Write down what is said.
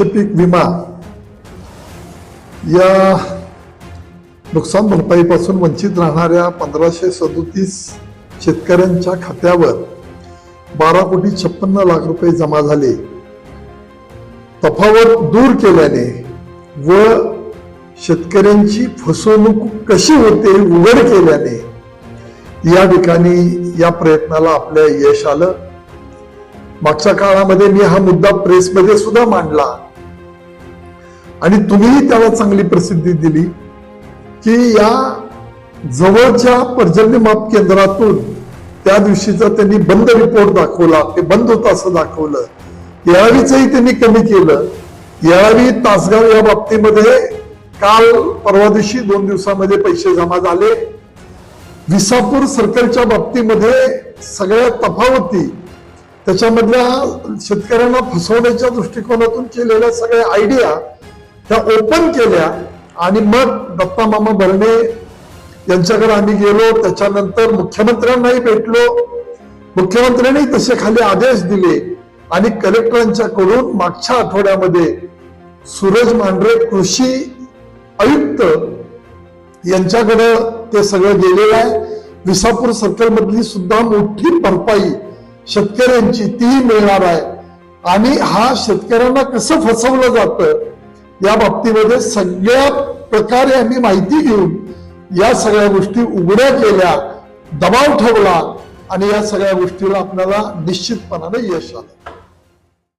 पीक विमा या नुकसान भरपाईपासून वंचित राहणाऱ्या 1537 शेतकऱ्यांच्या खात्यावर 12,56,00,000 जमा झाले. तफावत दूर केल्याने व शेतकऱ्यांची फसवणूक कशी होते उघड केल्याने या ठिकाणी या प्रयत्नाला आपल्या यश आलं. मागच्या काळामध्ये मी हा मुद्दा प्रेसमध्ये सुद्धा मांडला आणि तुम्हीही त्याला चांगली प्रसिद्धी दिली की या जवळच्या पर्जन्यमाप केंद्रातून त्या दिवशीचा त्यांनी बंद रिपोर्ट दाखवला, ते बंद होतं असं दाखवलं. यावेळीचंही त्यांनी कमी केलं. यावेळी तासगाव या बाबतीमध्ये काल परवा दिवशी 2 दिवसामध्ये पैसे जमा झाले. विसापूर सर्कलच्या बाबतीमध्ये सगळ्या तफावती त्याच्यामधल्या शेतकऱ्यांना फसवण्याच्या दृष्टिकोनातून केलेल्या सगळ्या आयडिया त्या ओपन केल्या आणि मग दत्ता मामा भरणे यांच्याकडे आम्ही गेलो. त्याच्यानंतर मुख्यमंत्र्यांनाही भेटलो. मुख्यमंत्र्यांनी तसे खाली आदेश दिले आणि कलेक्टरांच्याकडून मागच्या आठवड्यामध्ये सूरज मांढरे कृषी आयुक्त यांच्याकडे ते सगळं गेलेलं आहे. विसापूर सर्कल मधली सुद्धा मोठी भरपाई शेतकऱ्यांची ती मिळणार आहे आणि हा शेतकऱ्यांना कसं फसवलं जातं या बाबतीमध्ये सगळ्या प्रकारे आम्ही माहिती घेऊन या सगळ्या गोष्टी उघड्या केल्या, दबाव ठेवला आणि या सगळ्या गोष्टीला आपल्याला निश्चितपणाने यश आलं.